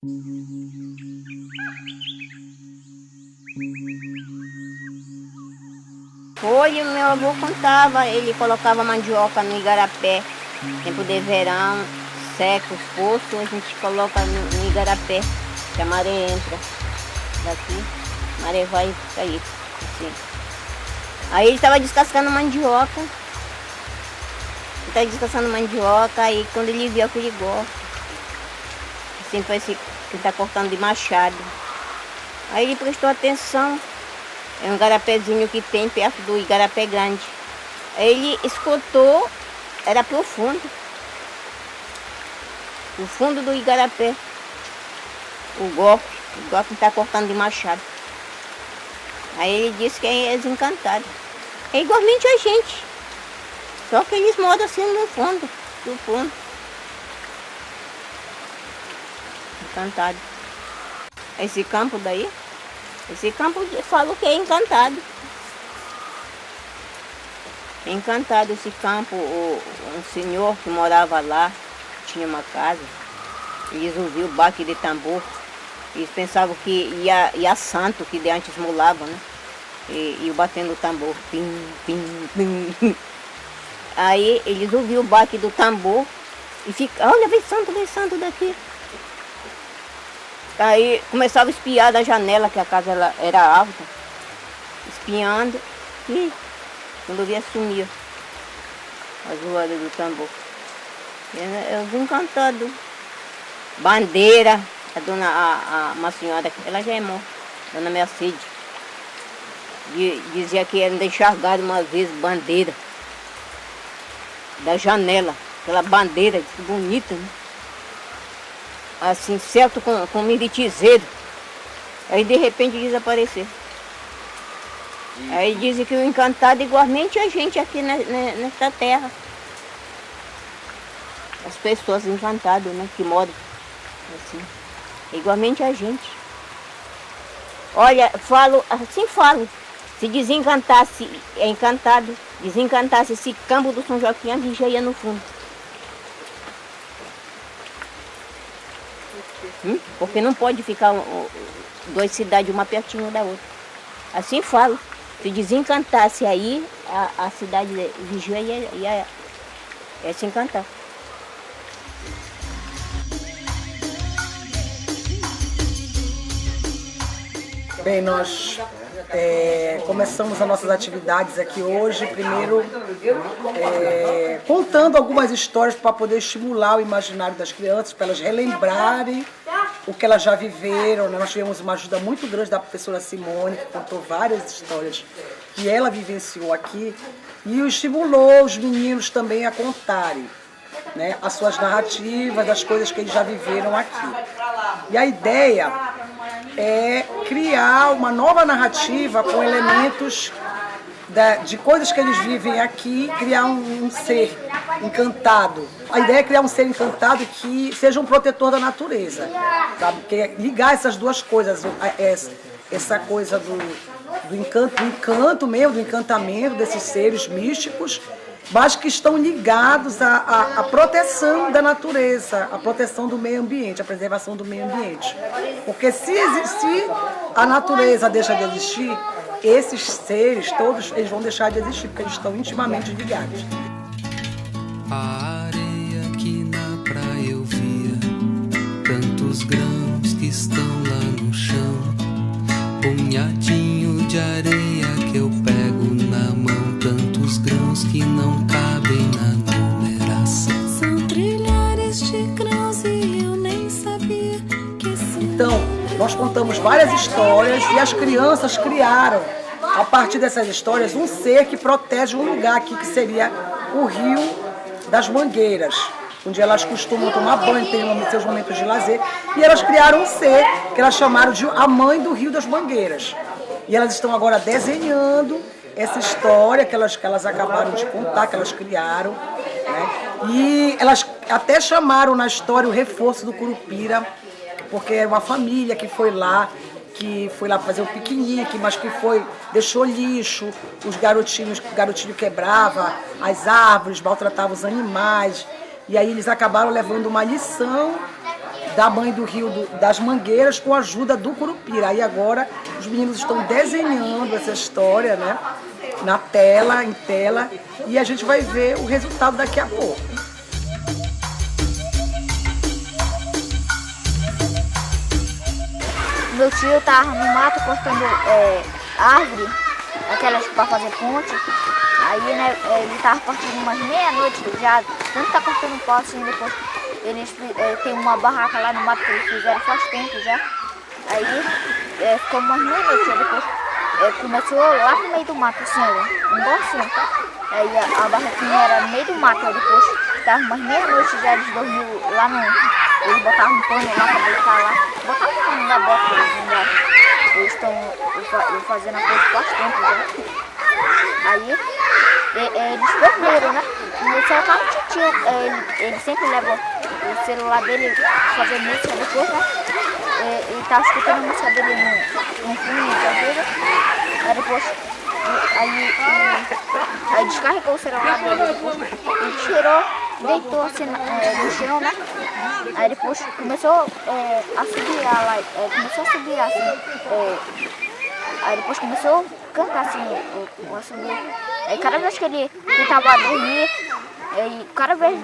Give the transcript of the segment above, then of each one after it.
Foi, o meu avô contava, ele colocava mandioca no igarapé, tempo de verão, seca os poços, a gente coloca no igarapé, que a maré entra daqui, a maré vai cair, assim. Aí ele estava descascando mandioca, aí quando ele viu aquele golpe, assim, parece que está cortando de machado. Aí ele prestou atenção. É um igarapézinho que tem perto do igarapé grande. Aí ele escutou, era profundo. O fundo do igarapé. O golpe está cortando de machado. Aí ele disse que é desencantado. É igualmente a gente. Só que eles moram assim no fundo, do fundo. Encantado. Esse campo daí? Esse campo eu falo que é encantado. É encantado esse campo. Um senhor que morava lá, tinha uma casa, eles ouviam o baque de tambor. Eles pensavam que ia santo, que de antes mulavam, né? E batendo o tambor. Pim, pim, pim. Aí eles ouviam o baque do tambor e ficavam, olha, vem santo daqui. Aí começava a espiar da janela, que a casa era alta, espiando, e quando via sumia as voadas do tambor. Eu vim cantando. Bandeira, uma senhora, ela já é morta, dona Mercedes, dizia que ainda enxergaram uma vez bandeira da janela, aquela bandeira bonita, né? Assim, certo com miritizeiro. Aí de repente desapareceu. Aí dizem que o encantado é igualmente a gente aqui nesta terra. As pessoas encantadas, né, que moram assim, é igualmente a gente. Olha, falo. Se desencantasse, é encantado, desencantasse esse campo do São Joaquim, a gente já ia no fundo. Porque não pode ficar duas cidades uma pertinho da outra. Assim falo. Se desencantasse aí, a cidade de Vigia ia se encantar. Bem, nós começamos as nossas atividades aqui hoje, primeiro contando algumas histórias para poder estimular o imaginário das crianças, para elas relembrarem o que elas já viveram, né? Nós tivemos uma ajuda muito grande da professora Simone, que contou várias histórias que ela vivenciou aqui e estimulou os meninos também a contarem, né, as suas narrativas, das coisas que eles já viveram aqui. E a ideia é criar uma nova narrativa com elementos de coisas que eles vivem aqui, criar um ser encantado. A ideia é criar um ser encantado que seja um protetor da natureza, sabe? Que é ligar essas duas coisas, essa coisa do encanto mesmo, do encantamento desses seres místicos, mas que estão ligados à proteção da natureza, à proteção do meio ambiente, à preservação do meio ambiente. Porque se a natureza deixa de existir, esses seres todos eles vão deixar de existir, porque eles estão intimamente ligados. A areia que na praia eu via, tantos grãos que estão lá no chão, punhadinho de areia que eu pego na mão, tantos grãos que não cabem na numeração. São trilhares de grãos e eu nem sabia que são. Então, nós contamos várias histórias e as crianças criaram, a partir dessas histórias, um ser que protege um lugar aqui, que seria o Rio das Mangueiras, onde elas costumam tomar banho, tem seus momentos de lazer, e elas criaram um ser que elas chamaram de a mãe do Rio das Mangueiras. E elas estão agora desenhando essa história que elas acabaram de contar, que elas criaram, né? E elas até chamaram na história o reforço do Curupira, porque é uma família que foi lá fazer um piquenique, mas que deixou lixo, o garotinho quebrava as árvores, maltratava os animais, e aí eles acabaram levando uma lição da mãe do rio das Mangueiras com a ajuda do Curupira. Aí agora os meninos estão desenhando essa história, né, na tela, em tela, e a gente vai ver o resultado daqui a pouco. Meu tio tava no mato cortando árvore, aquelas para fazer ponte. Aí, né, ele tava cortando umas meia-noite já, tanto tá cortando pau assim, depois eles tem uma barraca lá no mato que eles fizeram faz tempo já. Aí ficou umas meia-noite, depois começou lá no meio do mato, assim, igual assim, tá? Aí a barraquinha era no meio do mato, aí depois tava umas meia-noite já, eles dormiam lá no... Eles botavam um pano lá pra deitar lá, botavam um pano na bota pra eles andarem. Eles estão fazendo a coisa faz tempo já. Aí eles dormiram, né? No celular no tio, ele sempre leva o celular dele fazer música depois, né? Ele tava escutando a música dele no fundo da vida. Aí depois, aí descarregou o celular dele depois. Ele tirou, deitou assim no chão, né? Aí depois começou a subir lá, começou a subir assim. Aí depois começou a cantar assim, a subir. Aí cada vez que ele tentava dormir, cada vez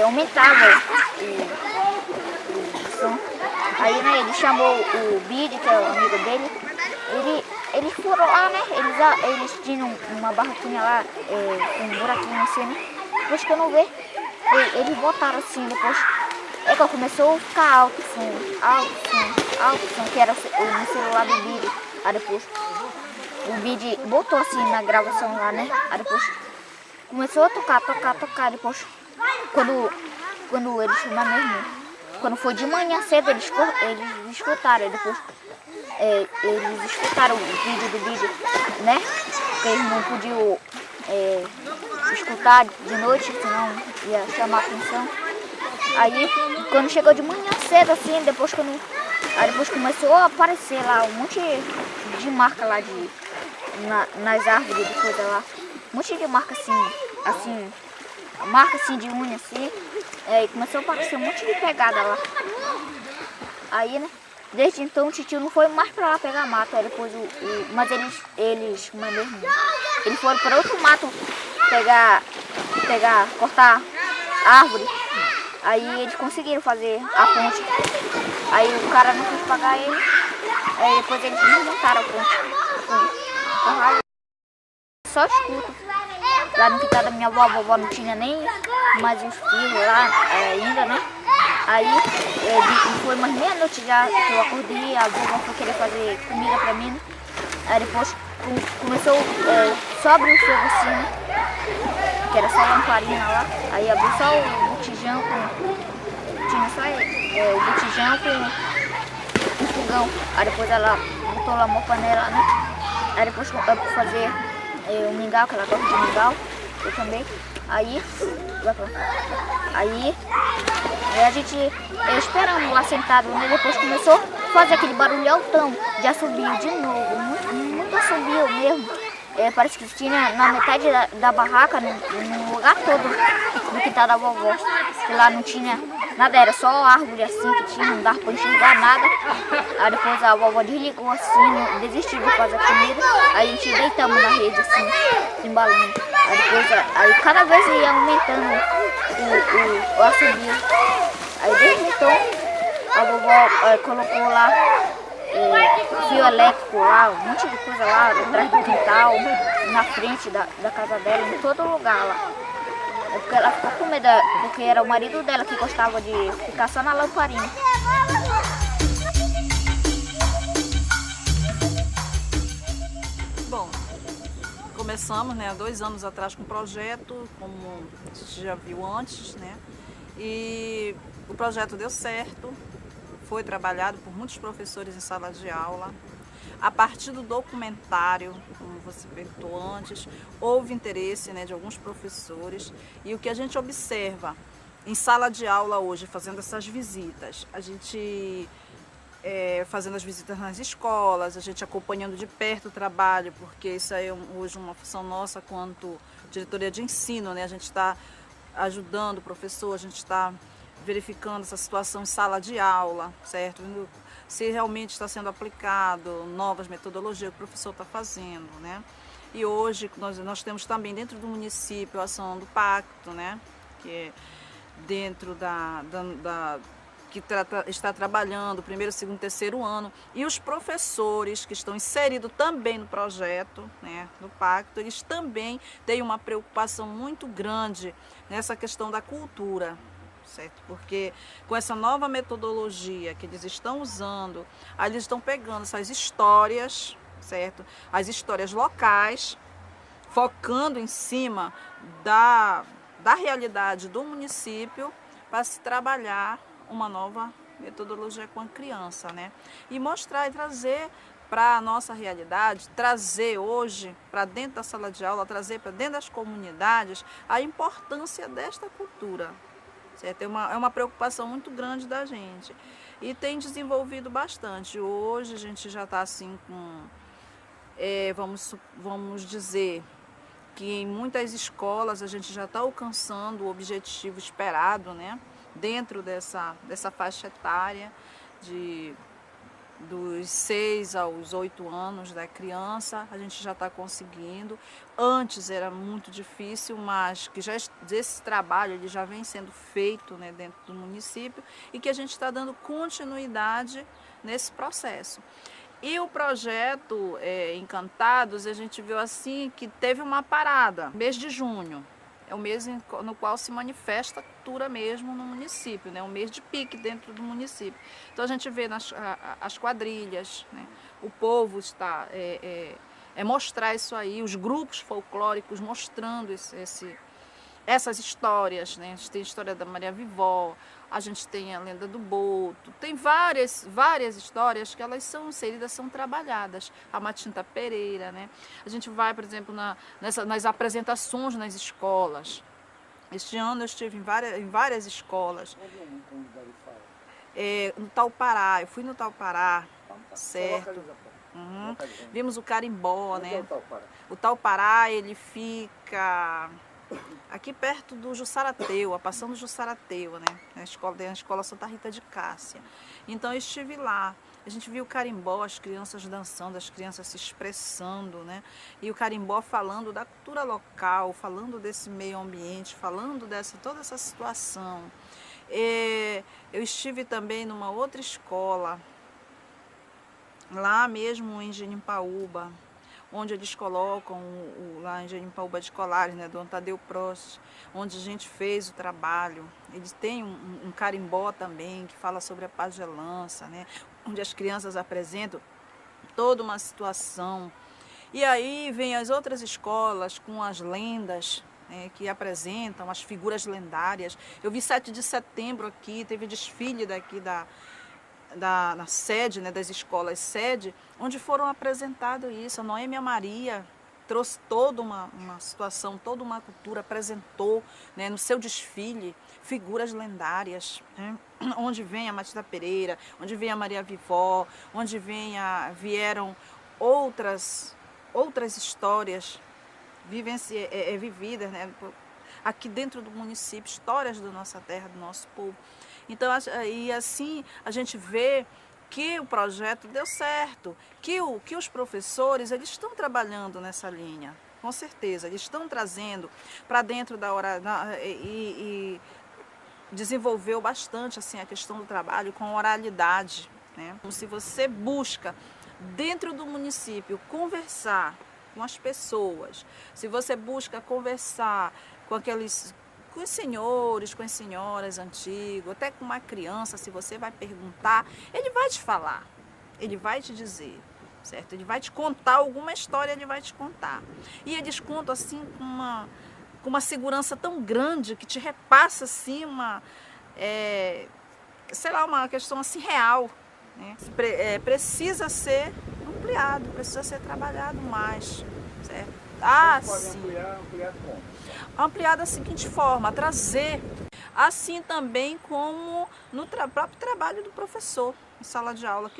aumentava o som. Aí, né, ele chamou o Bide, que é o amigo dele, eles foram lá, né, eles tinham uma barraquinha lá, com um buraquinho assim, né, depois que eu não vi, eles botaram assim, depois começou a ficar alto o som, que era no celular do Bide. Aí depois o Bide botou assim na gravação lá, né, aí depois começou a tocar, depois quando eles chamaram mesmo, quando foi de manhã cedo, eles escutaram, depois eles escutaram o vídeo do Bide, né? Porque eles não podiam escutar de noite, senão ia chamar a atenção. Aí quando chegou de manhã cedo, assim, depois começou a aparecer lá um monte de marca lá nas árvores de coisa lá. Um monte de marca assim, marca assim de unha assim. E começou a aparecer um monte de pegada lá. Aí, né, desde então o titio não foi mais pra lá pegar mato. Aí depois mas eles, como é mesmo? Eles foram para outro mato cortar árvore. Aí eles conseguiram fazer a ponte. Aí o cara não quis pagar ele. Aí depois eles desmontaram a ponte. Só escuto. Lá no quintal da minha avó, a vovó não tinha nem mais os filhos lá ainda, né? Aí foi umas meia-noite já que eu acordei, a vovó foi querer fazer comida pra mim. Aí depois começou só abrir o fogo assim, né? Que era só lamparina lá. Aí abriu só o botijão tinha só o botijão com o fogão. Aí depois ela botou lá uma panela, né? Aí depois pra fazer o mingau, que ela gosta de mingau, eu também. Aí a gente esperando lá sentado, né? Depois começou a fazer aquele barulho altão, já assobio de novo, muito assobio mesmo. Parece que tinha na metade da barraca, no lugar todo do quintal da vovó. Que lá não tinha nada, era só árvore assim que tinha, não dava pra enxergar nada. Aí depois a vovó desligou assim, desistiu de fazer comida. Aí a gente deitamos na rede assim, embalando. Aí depois, cada vez ia aumentando o assobio. Aí desde então a vovó colocou lá fio elétrico lá, um monte de coisa lá atrás do quintal, na frente da casa dela, em todo lugar lá. Porque ela ficou com medo, porque era o marido dela que gostava de ficar só na lamparina. Bom, começamos, né, há 2 anos atrás com o projeto, como você já viu antes, né? E o projeto deu certo. Foi trabalhado por muitos professores em sala de aula. A partir do documentário, como você perguntou antes, houve interesse, né, de alguns professores. E o que a gente observa em sala de aula hoje, fazendo essas visitas, a gente fazendo as visitas nas escolas, a gente acompanhando de perto o trabalho, porque isso aí é hoje uma função nossa quanto diretoria de ensino, né? A gente está ajudando o professor, a gente está verificando essa situação em sala de aula, certo? Se realmente está sendo aplicado novas metodologias que o professor está fazendo, né? E hoje nós temos também dentro do município a ação do Pacto, né? Que é dentro que está trabalhando o primeiro, segundo, terceiro ano, e os professores que estão inseridos também no projeto, né, do Pacto, eles também têm uma preocupação muito grande nessa questão da cultura, certo? Porque com essa nova metodologia que eles estão usando, aí eles estão pegando essas histórias, certo? As histórias locais, focando em cima da realidade do município para se trabalhar uma nova metodologia com a criança, né? E mostrar e trazer para a nossa realidade, trazer hoje para dentro da sala de aula, trazer para dentro das comunidades a importância desta cultura, certo? É uma preocupação muito grande da gente e tem desenvolvido bastante. Hoje a gente já está assim com, vamos dizer, que em muitas escolas a gente já está alcançando o objetivo esperado, né? Dentro dessa faixa etária dos 6 aos 8 anos da criança, a gente já está conseguindo. Antes era muito difícil, mas que já esse trabalho ele já vem sendo feito, né, dentro do município e que a gente está dando continuidade nesse processo. E o projeto Encantados, a gente viu assim que teve uma parada, mês de junho. É o mês no qual se manifesta a cultura mesmo no município, né? Um mês de pique dentro do município. Então a gente vê as quadrilhas, né? O povo está mostrar isso aí, os grupos folclóricos mostrando essas histórias, né? A gente tem a história da Maria Vivó, a gente tem a lenda do Boto, tem várias histórias que elas são inseridas, são trabalhadas. A Matinta Pereira, né? A gente vai, por exemplo, nas apresentações nas escolas. Este ano eu estive em várias escolas. No Taupará, eu fui no Taupará, certo? Uhum. Vimos o carimbó, né? O Taupará, ele fica aqui perto do Jussarateua, passando Jussarateua, né? Na escola Santa Rita de Cássia. Então eu estive lá, a gente viu o carimbó, as crianças dançando, as crianças se expressando, né? E o carimbó falando da cultura local, falando desse meio ambiente, falando toda essa situação. Eu estive também numa outra escola, lá mesmo em Genipaúba, onde eles colocam lá em Genipaúba de Colares, né, do Tadeu Prost, onde a gente fez o trabalho. Eles têm um carimbó também, que fala sobre a pagelança, né, onde as crianças apresentam toda uma situação. E aí vem as outras escolas com as lendas, que apresentam as figuras lendárias. Eu vi 7 de setembro aqui, teve desfile daqui na sede, né, das escolas sede, onde foram apresentados isso. A Noêmia Maria trouxe toda uma situação, toda uma cultura, apresentou, né, no seu desfile figuras lendárias, né, onde vem a Matilda Pereira, onde vem a Maria Vivó, onde vieram outras histórias vividas, né, aqui dentro do município, histórias da nossa terra, do nosso povo. Então, e assim a gente vê que o projeto deu certo, que os professores eles estão trabalhando nessa linha, com certeza, eles estão trazendo para dentro da hora e desenvolveu bastante assim a questão do trabalho com oralidade, né? Se você busca dentro do município conversar com as pessoas, se você busca conversar com os senhores, com as senhoras antigos, até com uma criança, se você vai perguntar, ele vai te falar, ele vai te dizer, certo? Ele vai te contar alguma história, ele vai te contar. E eles contam assim com uma segurança tão grande que te repassa assim uma questão assim real, né? Precisa ser ampliado, precisa ser trabalhado mais, certo? Pode ampliar como? Ampliar da seguinte forma, trazer, assim também como no próprio trabalho do professor em sala de aula,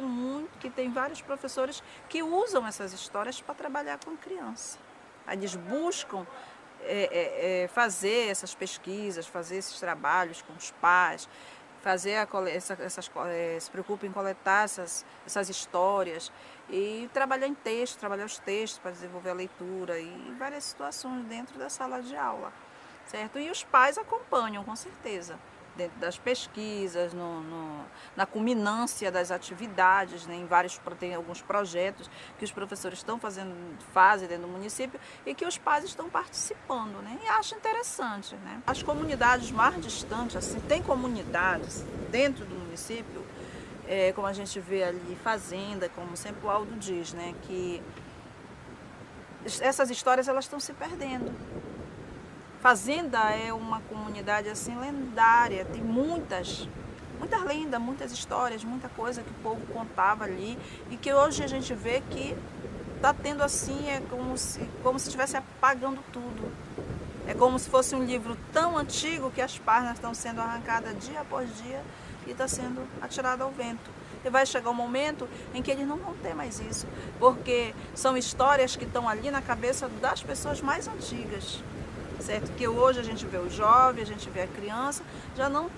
que tem vários professores que usam essas histórias para trabalhar com criança. Eles buscam fazer essas pesquisas, fazer esses trabalhos com os pais, se preocupa em coletar essas histórias e trabalhar em texto, trabalhar os textos para desenvolver a leitura e várias situações dentro da sala de aula, certo? E os pais acompanham, com certeza, dentro das pesquisas, na culminância das atividades, né? Tem alguns projetos que os professores fazem dentro do município e que os pais estão participando, né? E acho interessante, né? As comunidades mais distantes, assim, tem comunidades dentro do município, como a gente vê ali, fazenda, como sempre o Aldo diz, né? Que essas histórias elas estão se perdendo. Fazenda é uma comunidade assim lendária, tem muitas lendas, muitas histórias, muita coisa que o povo contava ali e que hoje a gente vê que está tendo assim, como se estivesse apagando tudo. É como se fosse um livro tão antigo que as páginas estão sendo arrancadas dia após dia e está sendo atirado ao vento. E vai chegar um momento em que eles não vão ter mais isso, porque são histórias que estão ali na cabeça das pessoas mais antigas. Certo? Que hoje a gente vê o jovem, a gente vê a criança, já não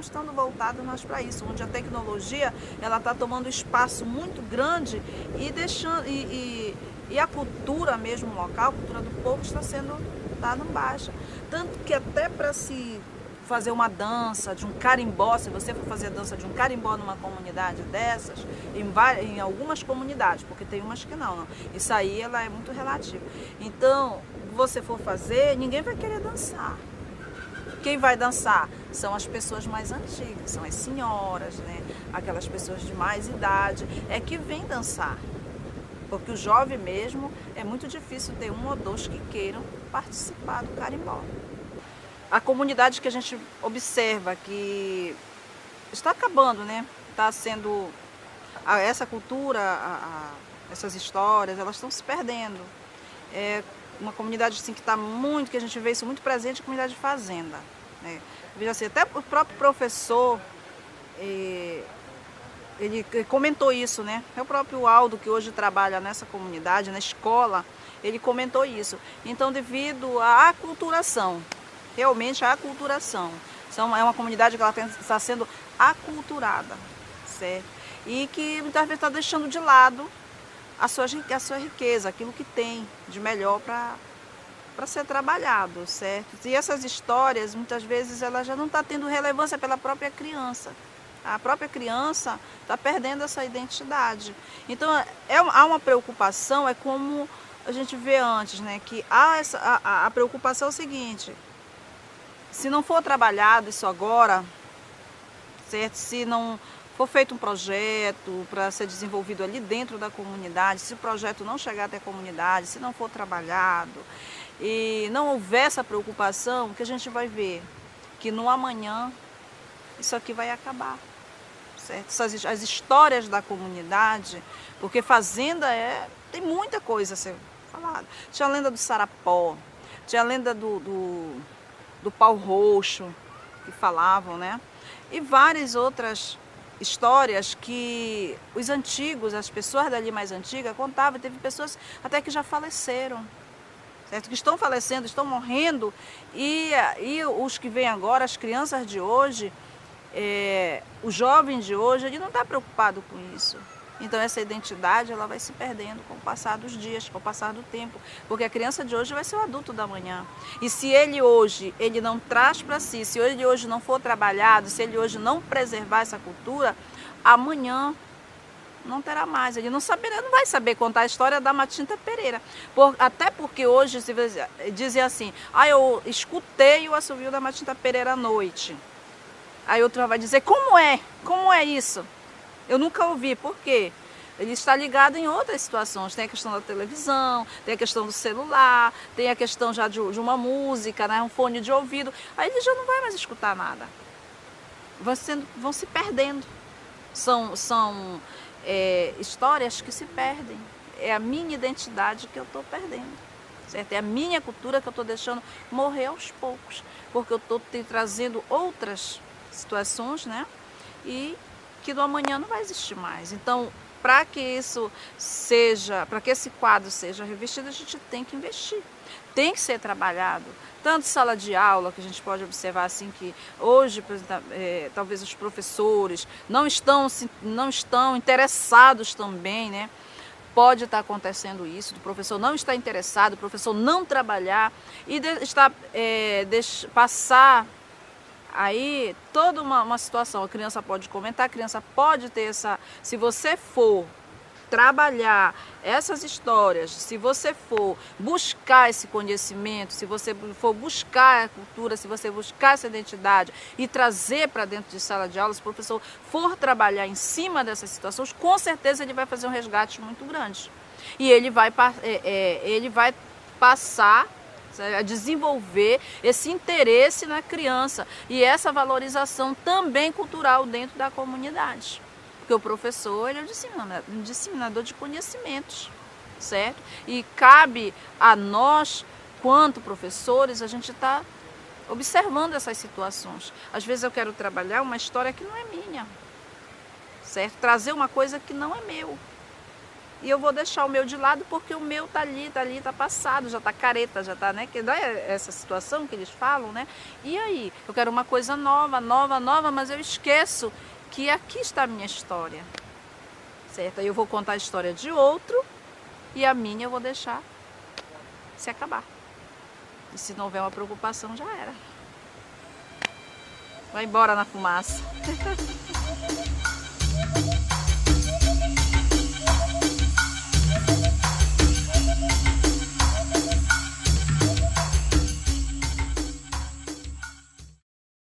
estando voltados mais para isso, onde a tecnologia ela está tomando espaço muito grande e deixando e a cultura mesmo local, a cultura do povo está dando baixa. Tanto que até para se fazer uma dança de um carimbó, se você for fazer a dança de um carimbó numa comunidade dessas, em algumas comunidades, porque tem umas que não. Isso aí ela é muito relativa. Então, você for fazer, ninguém vai querer dançar. Quem vai dançar são as pessoas mais antigas, são as senhoras, né? Aquelas pessoas de mais idade, que vêm dançar. Porque o jovem mesmo, é muito difícil ter um ou dois que queiram participar do carimbó. A comunidade que a gente observa que está acabando, né? Está sendo essa cultura, essas histórias, elas estão se perdendo. É uma comunidade assim, que a gente vê isso muito presente, a comunidade de fazenda, né? Veja assim, até o próprio professor, ele comentou isso, né? É o próprio Aldo, que hoje trabalha nessa comunidade, na escola, ele comentou isso. Então, devido à aculturação, realmente a aculturação, é uma comunidade que ela está sendo aculturada, certo? E que muitas vezes está deixando de lado a sua riqueza, aquilo que tem de melhor para ser trabalhado, certo? E essas histórias, muitas vezes, ela já não está tendo relevância pela própria criança. A própria criança está perdendo essa identidade. Então, há uma preocupação, é como a gente vê antes, né? Que a preocupação é o seguinte: se não for trabalhado isso agora, certo? Se não for feito um projeto para ser desenvolvido ali dentro da comunidade, se o projeto não chegar até a comunidade, se não for trabalhado e não houver essa preocupação, o que a gente vai ver? Que no amanhã isso aqui vai acabar, certo? As histórias da comunidade, porque fazenda tem muita coisa a ser falada. Tinha a lenda do Sarapó, tinha a lenda do pau roxo, que falavam, né? E várias outras histórias que os antigos, as pessoas dali mais antigas contavam. Teve pessoas até que já faleceram, certo? Que estão falecendo, estão morrendo, e os que vêm agora, as crianças de hoje, o jovem de hoje, ele não está preocupado com isso. Então essa identidade ela vai se perdendo com o passar dos dias, com o passar do tempo, porque a criança de hoje vai ser o adulto da manhã. E se ele hoje não traz para si, se ele hoje não for trabalhado, se ele hoje não preservar essa cultura, amanhã não terá mais. Ele não vai saber contar a história da Matinta Pereira. Até porque hoje se dizem assim: eu escutei o assovio da Matinta Pereira à noite. Aí outro vai dizer: como é isso? Eu nunca ouvi. Por quê? Ele está ligado em outras situações. Tem a questão da televisão, tem a questão do celular, tem a questão já de uma música, né? Um fone de ouvido. Aí ele já não vai mais escutar nada. Vão se perdendo. São histórias que se perdem. É a minha identidade que eu estou perdendo, certo? É a minha cultura que eu estou deixando morrer aos poucos, porque eu estou trazendo outras situações, né? E que do amanhã não vai existir mais. Então, para que isso seja, para que esse quadro seja revestido, a gente tem que investir, tem que ser trabalhado. Tanto sala de aula, que a gente pode observar assim que hoje, talvez os professores não estão interessados também, né? Pode estar acontecendo isso, o professor não está interessado, o professor não trabalhar e passar aí toda uma situação. A criança pode comentar, a criança pode ter essa... Se você for trabalhar essas histórias, se você for buscar esse conhecimento, se você for buscar a cultura, se você buscar essa identidade e trazer para dentro de sala de aula, se o professor for trabalhar em cima dessas situações, com certeza ele vai fazer um resgate muito grande. E ele vai passar a desenvolver esse interesse na criança e essa valorização também cultural dentro da comunidade. Porque o professor, ele é um disseminador de conhecimentos, certo? E cabe a nós, quanto professores, a gente está observando essas situações. Às vezes eu quero trabalhar uma história que não é minha, certo? Trazer uma coisa que não é meu. E eu vou deixar o meu de lado porque o meu tá ali, tá passado, já tá careta, já tá, né? Que não é essa situação que eles falam, né? E aí? Eu quero uma coisa nova, mas eu esqueço que aqui está a minha história, certo? Aí eu vou contar a história de outro e a minha eu vou deixar se acabar. E se não houver uma preocupação, já era. Vai embora na fumaça.